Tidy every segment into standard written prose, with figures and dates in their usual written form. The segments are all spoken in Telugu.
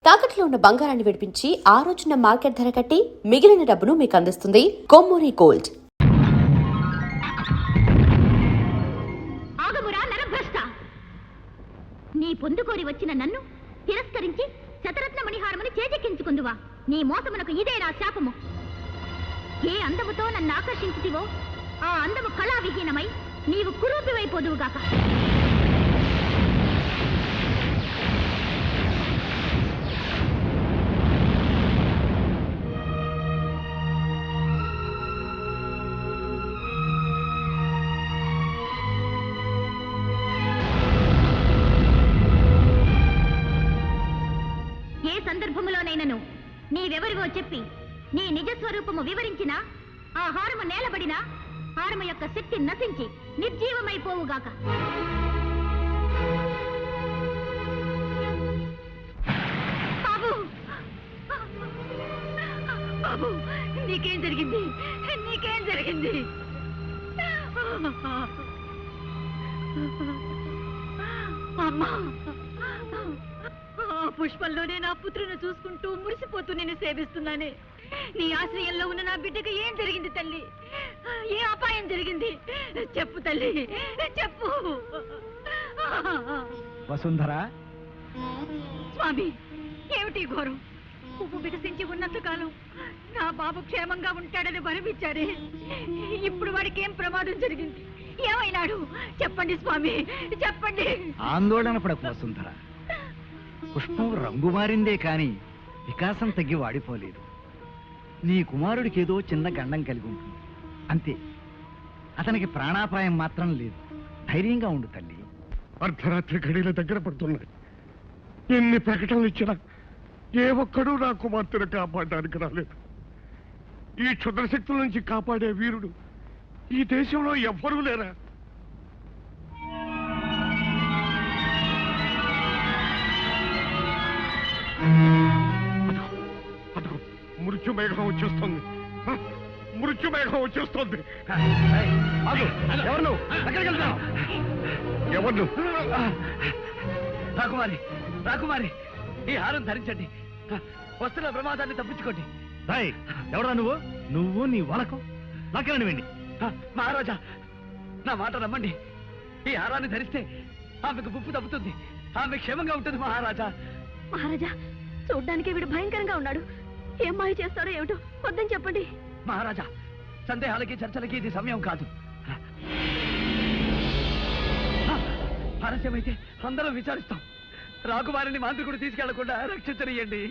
తాకట్లో ఉన్న బంగారాన్ని విడిపించి ఆ రోజున మార్కెట్ ధర కట్టి మిగిలిన డబ్బును మీకు అందిస్తుంది కొమ్మూరి గోల్డ్. ఆగమురా నరభ్రష్ట! నీ పొందుకోరి వచ్చిన నన్ను తిరస్కరించి శతరత్న మణిహారముని చేజెక్కించుకుందువా? నీ మోసమునకు ఇదే నా శాపము. ఏ అందముతో నన్ను ఆకర్షించితివో ఆ అందము కళావిహీనమై నీవు కురూపివైపోదువుగాక. ఏ సందర్భములోనైనను నీవెవరివో చెప్పి నీ నిజస్వరూపము వివరించినా ఆ హారము నేలబడినా హారము యొక్క శక్తి నశించి నిర్జీవమైపోవుగాక. బాబు, బాబు, నీకేం జరిగింది? నీకేం జరిగింది? అమ్మా, పుష్పంలోనే నా పుత్రుని చూసుకుంటూ మురిసిపోతూ నేను సేవిస్తున్నానే. నీ ఆశ్రయంలో ఉన్న నా బిడ్డకు ఏం జరిగింది తల్లి? ఏ అపాయం జరిగింది? చెప్పు తల్లి, చెప్పు. వసుంధర, స్వామి, ఏమిటి ఘోరం? పువ్వు వికసించి ఉన్నంత కాలం నా బాబు క్షేమంగా ఉంటాడని వరమిచ్చారే. ఇప్పుడు వాడికి ఏం ప్రమాదం జరిగింది? ఏమైనాడు? చెప్పండి స్వామి, చెప్పండి. ఆందోళన పడకు వసుంధర. పుష్పం రంగు మారిందే కాని వికాసం తగ్గి వాడిపోలేదు. నీ కుమారుడికి ఏదో చిన్న గండం కలిగి ఉంటుంది అంతే. అతనికి ప్రాణాపాయం మాత్రం లేదు. ధైర్యంగా ఉండు తల్లి. అర్ధరాత్రి గడియల దగ్గర పడుతున్నాయి. ఎన్ని ప్రకటనలు ఇచ్చినా ఏ ఒక్కడూ నా కుమార్తెను కాపాడడానికి రాలేదు. ఈ క్షుద్రశక్తుల నుంచి కాపాడే వీరుడు ఈ దేశంలో ఎవ్వరూ లేరా? అదిగో మృత్యు మేఘం వచ్చేస్తుంది. మృత్యు మేఘం వచ్చేస్తుంది. ఎవరు? రాకుమారి, రాకుమారి, ఈ హారం ధరించండి. వస్తున్న ప్రమాదాన్ని తప్పించుకోండి. ఎవరా నువ్వు? నువ్వు నీ వాలకం నాకేనండి వెండి. మహారాజా, నా మాట నమ్మండి. ఈ హారాన్ని ధరిస్తే ఆమెకు ముప్పు తప్పుతుంది. ఆమె క్షేమంగా ఉంటుంది మహారాజా. మహారాజా, చూడ్డానికి వీడు భయంకరంగా ఉన్నాడు. ఏం మాయ చేస్తాడో ఏమిటో, వద్దని చెప్పండి. మహారాజా, సందేహాలకి చర్చలకి ఇది సమయం కాదు. ఆలస్యమైతే అందరం విచారిస్తాం. రాకుమారిని మాంత్రికుడు తీసుకెళ్లకుండా రక్షించనియండి.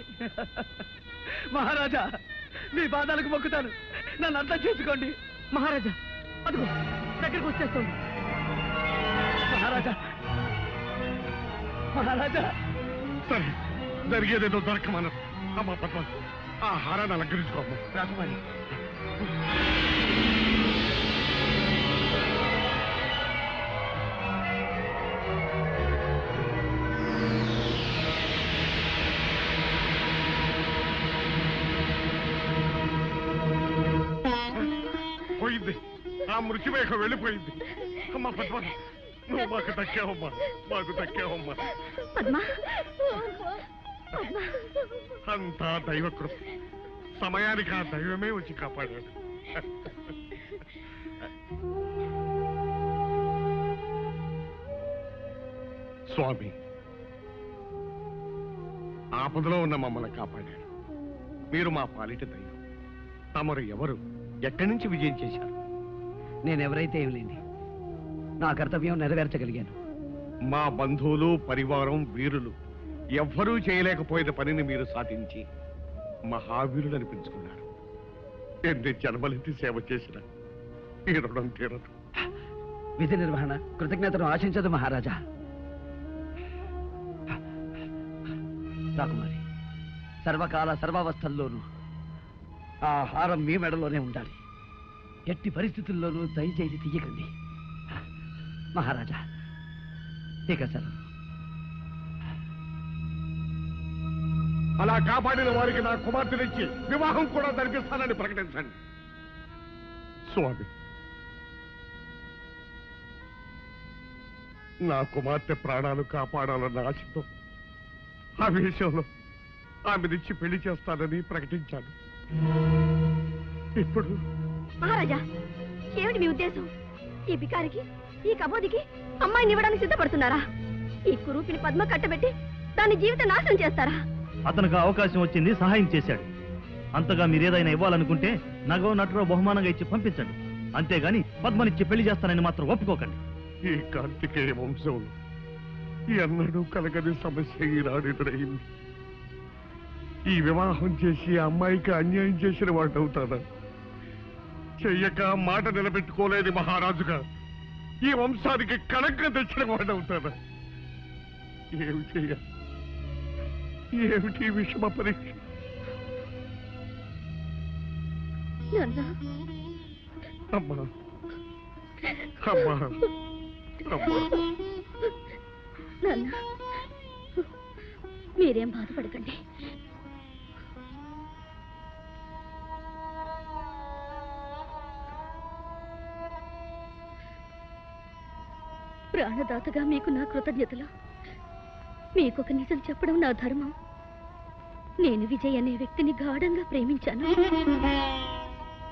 మహారాజా, మీ పాదాలకు మొక్కుతాను, నన్ను అర్థం చేసుకోండి. మహారాజా, అదిగో దగ్గరకు వచ్చేస్తుంది. మహారాజా, మహారాజా. సరే, జరిగేదేదో దొరకమను. అమ్మా పద్మ, ఆ హారాన్ని అలంకరించుకోమ్మ. రాకుమారి, పోయింది. ఆ మృత్యుమేఘం వెళ్ళిపోయింది. అమ్మా పద్మ, నువ్వు మాకు దక్కావమ్మా, మాకు దక్కావమ్మా. అంతా దైవకృప. సమయానికి ఆ దైవమే వచ్చి కాపాడాడు. స్వామి, ఆపదలో ఉన్న మమ్మల్ని కాపాడాడు. మీరు మా పాలిట దైవం. తమరు ఎవరు? ఎక్కడి నుంచి విజయం చేశారు? నేనెవరైతే ఏం లేండి, నా కర్తవ్యం నెరవేర్చగలిగాను. మా బంధువులు, పరివారం, వీరులు ఎవ్వరూ చేయలేకపోయిన పనిని మీరు సాధించి మహావీరులు అనిపించుకున్నారు. ఎన్ని జన్మలెత్తి సేవ చేసిన ఈ రుణం తీరదు. విధి నిర్వహణ కృతజ్ఞతను ఆశించదు మహారాజా. రాకుమారి, సర్వకాల సర్వావస్థల్లోనూ ఆ హారం మీ మెడలోనే ఉండాలి. ఎట్టి పరిస్థితుల్లోనూ దయచేసి తీయకండి మహారాజా. ఇక సెలవు. అలా కాపాడిన వారికి నా కుమార్తెనిచ్చి వివాహం కూడా జరిపిస్తానని ప్రకటించండి. స్వామి, నా కుమార్తె ప్రాణాలు కాపాడాలన్న ఆశతో ఆ విషయంలో ఆమెనిచ్చి పెళ్లి చేస్తానని ప్రకటించాను. ఇప్పుడు మహారాజా, ఏమిటి మీ ఉద్దేశం? ఈ బికారికి, ఈ కబోదికి అమ్మాయిని ఇవ్వడానికి సిద్ధపడుతున్నారా? ఈ కురూపిని పద్మ కట్టబెట్టి దాని జీవితం నాశనం చేస్తారా? అతనికి అవకాశం వచ్చింది, సహాయం చేశాడు. అంతగా మీరేదైనా ఇవ్వాలనుకుంటే నగో నటురో బహుమానంగా ఇచ్చి పంపించండి. అంతేగాని పద్మనిచ్చి పెళ్లి చేస్తానని మాత్రం ఒప్పుకోకండి. ఈ కార్తికేయ వంశంలో ఎన్నడూ కలగని సమస్య ఈనాడు ఎదురైంది. ఈ వివాహం చేసి ఆ అమ్మాయికి అన్యాయం చేసిన వాడు అవుతాడా? చెయ్యక మాట నిలబెట్టుకోలేని మహారాజుగా ఈ వంశానికి కళంకం తెచ్చిన వాడు అవుతాడా? ఏమి చెయ్యాలి? ఏమిటి విషమ పరీక్ష? అమ్మా అమ్మా అమ్మా, నాన్న, మీరేం బాధపడకండి. ప్రాణదాతగా మీకు నా కృతజ్ఞతలు. మీకొక నిజం చెప్పడం నా ధర్మం. నేను విజయ్ అనే వ్యక్తిని గాఢంగా ప్రేమించాను.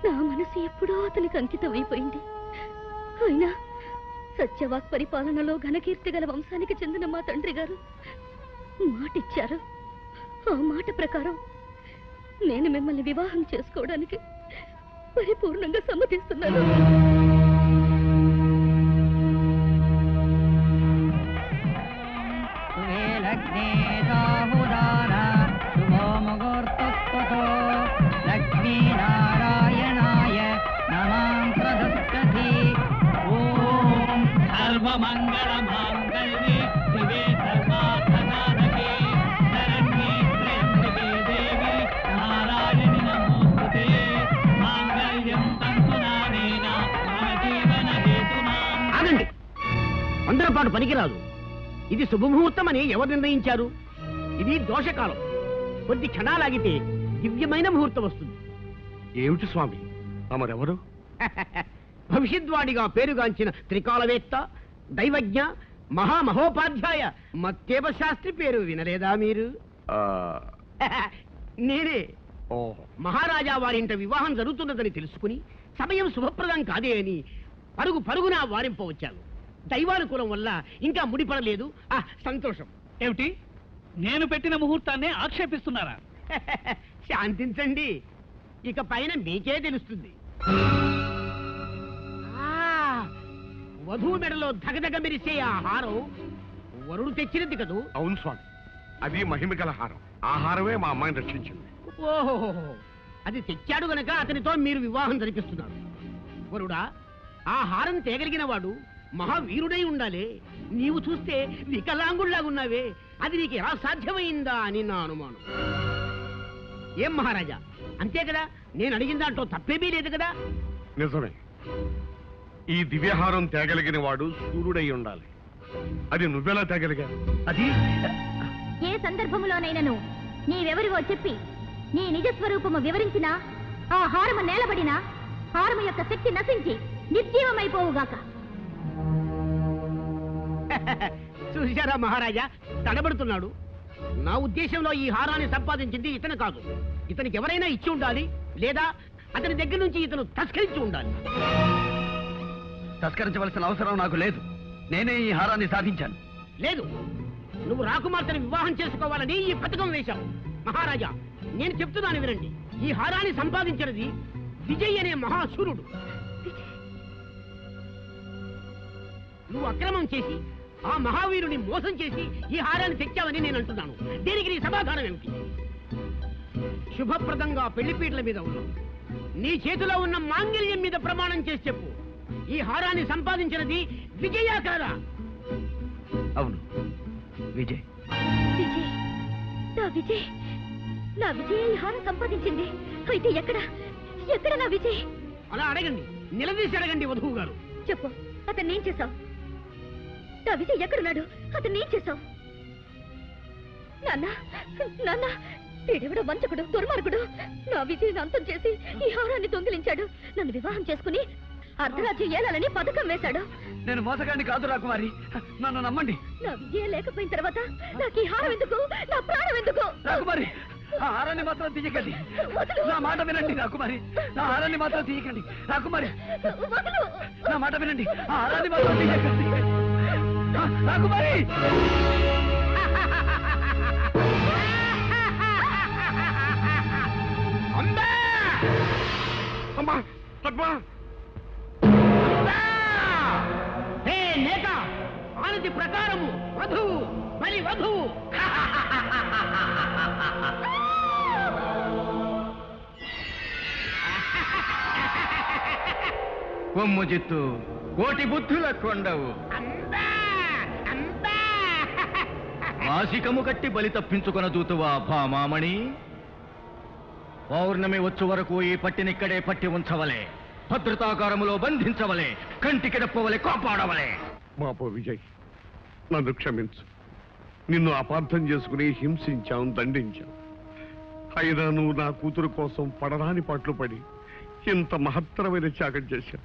నా మనసు ఎప్పుడో అతనికి అంకితం అయిపోయింది. అయినా సత్యవాక్ పరిపాలనలో ఘనకీర్తి గల వంశానికి చెందిన మా తండ్రి గారు మాటిచ్చారు. ఆ మాట ప్రకారం నేను మిమ్మల్ని వివాహం చేసుకోవడానికి పరిపూర్ణంగా సమ్మతిస్తున్నాను. లక్ష్మీనారాయణాయ నమాంత్రదత్తతి. ఓం సర్వమంగళమాంగళ్యే శివే సర్వార్థసాధకే శరణ్యే త్ర్యంబకే దేవి నారాయణి నమోస్తుతే. మాంగళ్యం తంతునానేన మమ జీవన హేతునాం. ఆగండి, అందరి పాటు పనికిరాదు. ఇది శుభముహూర్తం అని ఎవరు నిర్ణయించారు? ఇది దోషకాలం. కొద్ది క్షణాలాగితే దివ్యమైన ముహూర్తం వస్తుంది. ఏమిటి స్వామి తమరెవరు? భవిష్యద్వాడిగా పేరుగాంచిన త్రికాలవేత్త, దైవజ్ఞ, మహామహోపాధ్యాయ మత్తేవ శాస్త్రి పేరు వినలేదా మీరు? నేనే. ఓ, మహారాజా వారింట వివాహం జరుగుతున్నదని తెలుసుకుని సమయం శుభప్రదం కాదే అని పరుగు పరుగున వారింపవచ్చాను. దైవానుకూలం వల్ల ఇంకా ముడిపడలేదు. సంతోషం. ఏమిటి, నేను పెట్టిన ముహూర్తాన్ని ఆక్షేపిస్తున్నారా? శాంతించండి, ఇక పైన మీకే తెలుస్తుంది. వధువు మెడలో ధగధగ మెరిసే ఆ హారం వరుడు తెచ్చినది కదూ? అవును స్వామి, అది మహిమగల హారం. ఆ హారమే మా అమ్మాయిని రక్షించింది. ఓహో, అది తెచ్చాడు గనక అతనితో మీరు వివాహం జరిపిస్తున్నారు. వరుడా, ఆ హారం తేగలిగిన వాడు మహావీరుడై ఉండాలి. నీవు చూస్తే వికలాంగుళ్లాగున్నావే, అది నీకు ఎలా సాధ్యమైందా అని నా అనుమానం. ఏం మహారాజా, అంతే కదా? నేను అడిగిన దాంట్లో తప్పేమీ లేదు కదా? నిజమే. ఈ దివ్యహారం తేగలిగిన వాడు సూర్యుడై ఉండాలి. అది నువ్వెలా తేగలిగా? అది ఏ సందర్భములోనైనను నీవెవరివో చెప్పి నీ నిజస్వరూపము వివరించినా ఆ హారము నేలబడినా హారము యొక్క శక్తి నశించి నిర్జీవమైపోవుగాక. చూశారా మహారాజా, తడబడుతున్నాడు. నా ఉద్దేశంలో ఈ హారాన్ని సంపాదించింది ఇతను కాదు. ఇతనికి ఎవరైనా ఇచ్చి ఉండాలి, లేదా అతని దగ్గర నుంచి ఇతను తస్కరించి ఉండాలి. తస్కరించవలసిన అవసరం నాకు లేదు. నేనే ఈ హారాన్ని సాధించాను. లేదు, నువ్వు రాకుమార్తెను వివాహం చేసుకోవాలని ఈ పథకం వేశావు. మహారాజా, నేను చెప్తున్నాను వినండి. ఈ హారాన్ని సంపాదించినది విజయ్ అనే మహాశూరుడు. నువ్వు అక్రమం చేసి ఆ మహావీరుని మోసం చేసి ఈ హారాన్ని తెచ్చావని నేను అంటున్నాను. దీనికి నీ సమాధానం ఏమిటి? శుభప్రదంగా పెళ్లిపీటల మీద ఉన్నావు. నీ చేతిలో ఉన్న మాంగళ్యం మీద ప్రమాణం చేసి చెప్పు, ఈ హారాన్ని సంపాదించినది విజయా కాదా? అవును, విజయ్. విజయ్, నా విజయ్, నా విజయ్ ఈ హారం సంపాదించింది. అయితే ఎక్కడ ఎక్కడ నా విజయ్? అలా అడగండి, నిలదీసి అడగండి వధువు గారు. చెప్పు, అతన్ని ఏం చేశావు? నా విజయ్ ఎక్కడున్నాడు? అతన్ని ఏం చేశావు? నాన్న, నాన్న, వీడెవడో వంచకుడు, దుర్మార్గుడు. నా విజయ్ని అంతం చేసి ఈ హారాన్ని దొంగిలించాడు. నన్ను వివాహం చేసుకుని అర్ధరాజ్యం ఏలాలని పథకం వేశాడు. నేను మోసగాడిని కాదు రాకుమారి, నన్ను నమ్మండి. నా విజయం లేకపోయిన తర్వాత నాకు ఈ హారం ఎందుకు? నా ప్రాణం ఎందుకు? రాకుమారి, ఆ హారాన్ని మాత్రం తీయకండి. నా మాట వినండి రాకుమారి. నా హారాన్ని మాత్రం తీయకండి రాకుమారి. నా మాట వినండి. ఆ హారాన్ని మాత్రం తీయకండి రాకుమారి. అమ్మా పద్మ, హే నేత, ఆనతి ప్రకారము వధువు బలి వధువు. కొమ్ము చిత్తు కోటి బుద్ధుల కొండవు. మాసికము కట్టి బలి తప్పించుకొన దూతువా భామామణి. పౌర్ణమి వచ్చు వరకు ఈ పట్టినిక్కడే పట్టి ఉంచవలే, భద్రతాకారములో బంధించవలే, కంటికి రెప్పవలే కాపాడవలే. మాపో విజయ్, నన్ను క్షమించు. నిన్ను అపార్థం చేసుకుని హింసించాం, దండించాం. అయినా నువ్వు నా కూతురు కోసం పడరాని పాటలు పడి ఇంత మహత్తరమైన త్యాగం చేశావు.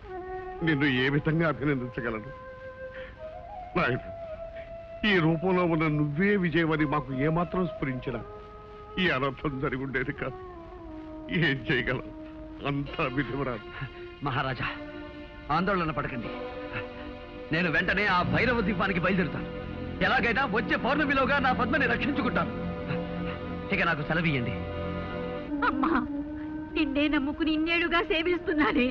నిన్ను ఏ విధంగా అభినందించగలను? నాయన, ఈ రూపంలో ఉన్న నువ్వే విజయమని మాకు ఏమాత్రం స్ఫురించినా ఈ అనర్థం జరిగి ఉండేది కాదు. ఏం చేయగలం? అంతా విధివరాదు. మహారాజా, ఆందోళన పడకండి. నేను వెంటనే ఆ భైరవ ద్వీపానికి బయలుదేరుతాను. ఎలాగైనా వచ్చే పౌర్ణమిలోగా నా పద్మని రక్షించుకుంటాను. ఇక నాకు సెలవియండి. అమ్మా, నిన్నే నమ్ముకుని ఇన్నేళ్లుగా సేవిస్తున్నానే.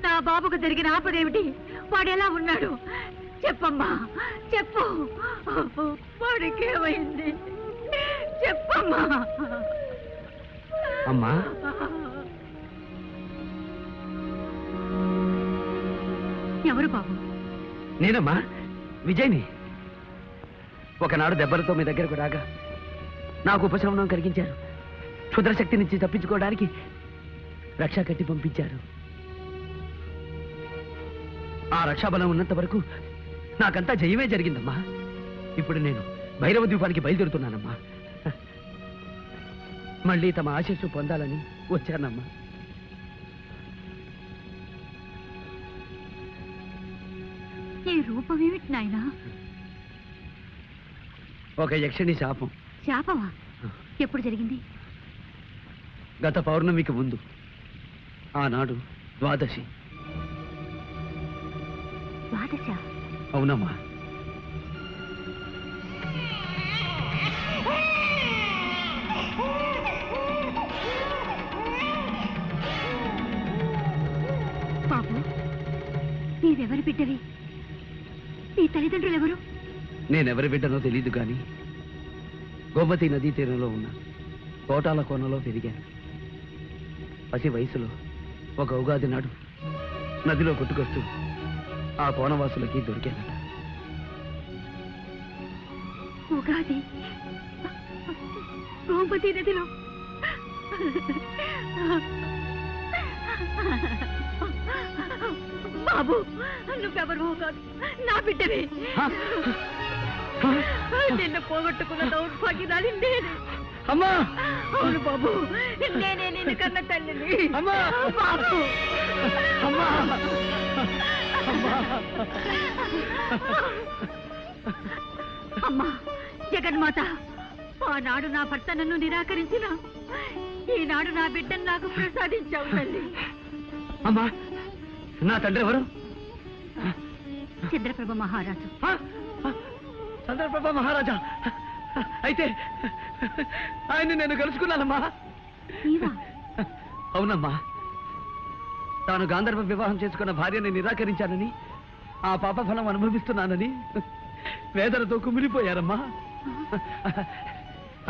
నా బాబుకు జరిగిన ఆపదేమిటి? వాడెలా ఉన్నాడు? చెప్పమ్మా, చెప్పు. వాడికేమైంది? చెప్పమ్మా. అమ్మా, ఎవరు బాబు? నేనమ్మా, విజయ్ని. ఒకనాడు దెబ్బలతో మీ దగ్గరకు రాగా నాకు ఉపశమనం కలిగించారు. క్షుద్రశక్తి నుంచి తప్పించుకోవడానికి రక్షా కట్టి పంపించారు. ఆ రక్షాబలం ఉన్నంత వరకు నాకంతా జయమే జరిగిందమ్మా. ఇప్పుడు నేను భైరవ ద్వీపానికి బయలుదేరుతున్నానమ్మా. మళ్ళీ తమ ఆశీస్సు పొందాలని వచ్చానమ్మా. ఈ రూపమేమిటి నాయనా? ఒక యక్షిణి శాపం. శాపమా? ఎప్పుడు జరిగింది? గత పౌర్ణమికి ముందు. ఆనాడు ద్వాదశి. ద్వాదశ? అవునమ్మా. బాబు, నీవెవరి బిడ్డవి? నీ తల్లిదండ్రులు ఎవరు? నేనెవరి బిడ్డనో తెలీదు కానీ గోమతి నదీ తీరంలో ఉన్న తోటాల కోనలో పెరిగాను. పసి వయసులో ఒక ఉగాది నాడు నదిలో కొట్టుకొస్తూ ఆ కోనవాసులకి దొరికానట. ఉగాది గోమతి నదిలో? బాబు, నువ్వెవరు కాదు, నా బిడ్డవి. నిన్ను పోగొట్టుకున్న దౌర్భాగ్యరాలి నేనే. అమ్మా! అవును బాబు, నేనే నిన్ను కన్న తల్లిని. అమ్మా! బాబు! అమ్మా! అమ్మా, జగన్మాత, ఆనాడు నా భర్త నన్ను నిరాకరించిన ఈనాడు నా బిడ్డను నాకు ప్రసాదించావు తల్లి. అమ్మా, నా తండ్రి ఎవరు? చంద్రప్రభ మహారాజు. చంద్రప్రభ మహారాజా. అయితే ఆయన్ని నేను కలుసుకున్నానమ్మా. నీవా? అవునమ్మా. తాను గాంధర్వ వివాహం చేసుకున్న భార్యని నిరాకరించానని, ఆ పాప ఫలం అనుభవిస్తున్నానని వేదనతో కుమిలిపోయారమ్మా.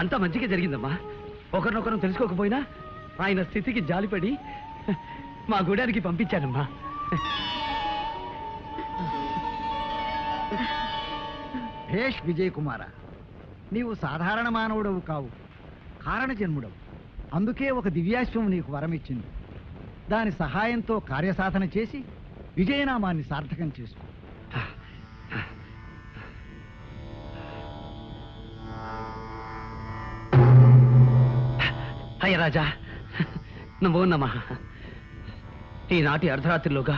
అంతా మంచిగా జరిగిందమ్మా. ఒకరినొకరు తెలుసుకోకపోయినా ఆయన స్థితికి జాలిపడి మా గూడానికి పంపించానమ్మా. భేష్ విజయ్ కుమార, నీవు సాధారణ మానవుడవు కావు, కారణ జన్ముడవు. అందుకే ఒక దివ్యాశ్వం నీకు వరమిచ్చింది. దాని సహాయంతో కార్యసాధన చేసి విజయనామాన్ని సార్థకం చేసుకో. అయ్య రాజా, నమో నమః. ఈనాటి అర్ధరాత్రిలోగా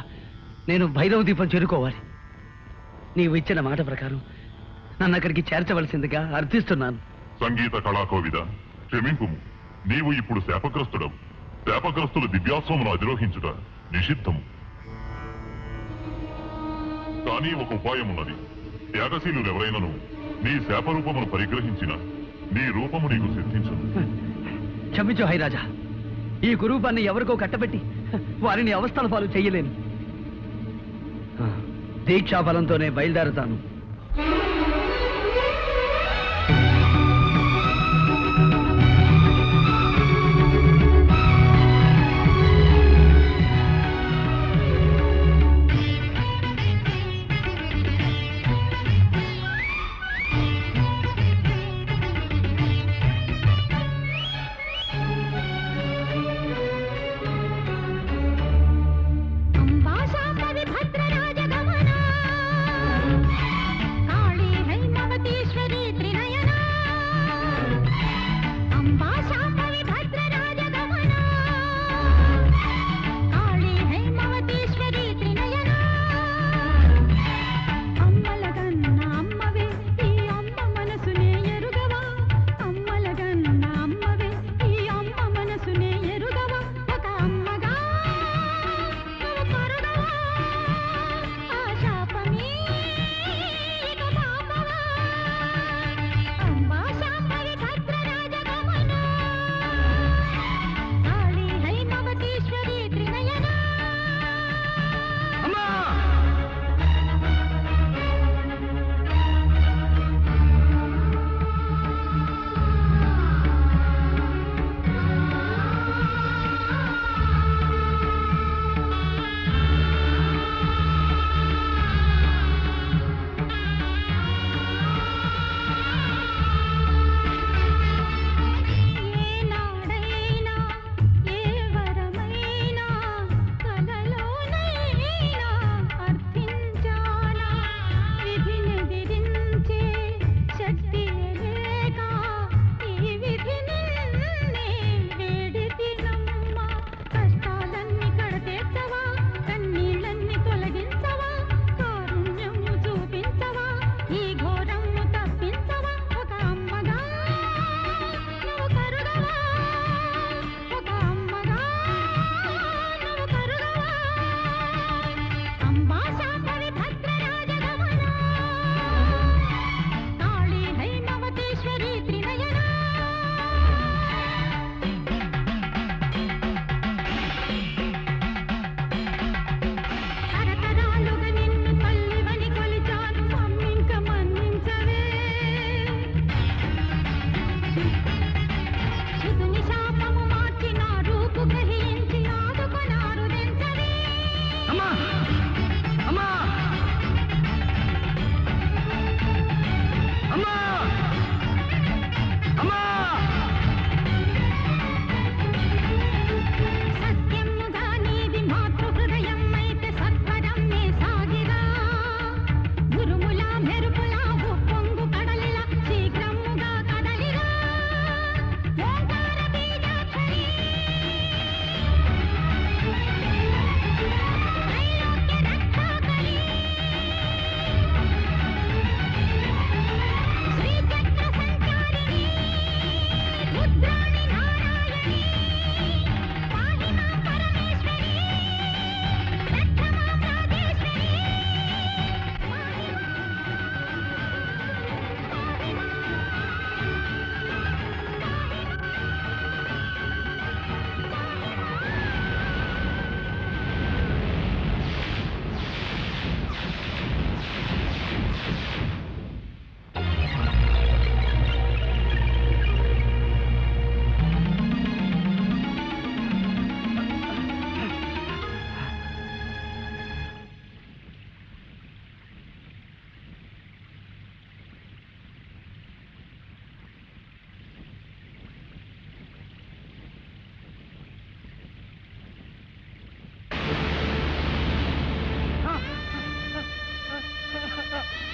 నేను భైరవ దీపం చేరుకోవాలి. నీవు ఇచ్చిన మాట ప్రకారం నన్ను అక్కడికి చేర్చవలసిందిగా అర్థిస్తున్నాను. సంగీత కళాకోవిద, క్షమింపుము. నీవు ఇప్పుడు శాపగ్రస్తుడవు. శాపగ్రస్తులు దివ్యాశ్వమును అధిరోహించుట నిషిద్ధము. కానీ ఒక ఉపాయం ఉన్నది. త్యాగశీలు ఎవరైనను నీ శాపరూపమును పరిగ్రహించిన నీ రూపము నీకు సిద్ధించదు. క్షమించు హైరాజా, ఈ కురూపాన్ని ఎవరికో కట్టబెట్టి వారిని అవస్థల పాలు చెయ్యలేను. దీక్షా బలంతోనే బయలుదేరతాను.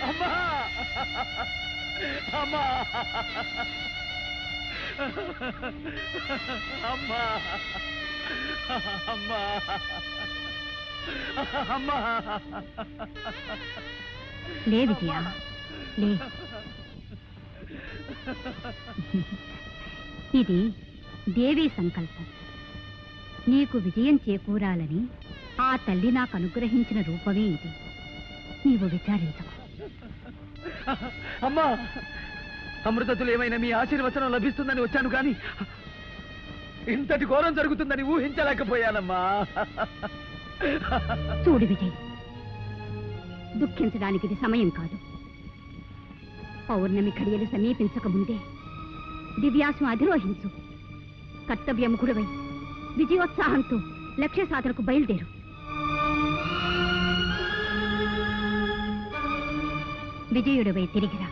అమ్మా అమ్మా అమ్మా అమ్మా లే విజయ లే. ఇది దేవీ సంకల్పం. నీకు విజయం చేకూరాలని ఆ తల్లి నాకు అనుగ్రహించిన రూపమే ఇది. నీవు విచారించకు. అమ్మా, అమృతతులు ఏమైనా మీ ఆశీర్వచనం లభిస్తుందని వచ్చాను కానీ ఇంతటి ఘోరం జరుగుతుందని ఊహించలేకపోయానమ్మా. చూడు విజయ్, దుఃఖించడానికి ఇది సమయం కాదు. పౌర్ణమి ఘడియలు సమీపించక ముందే దివ్యాసం అధిరోహించు. కర్తవ్యముఖుడవై విజయోత్సాహంతో లక్ష్య సాధనకు బయలుదేరు. విజయుడవై తిరిగిరా.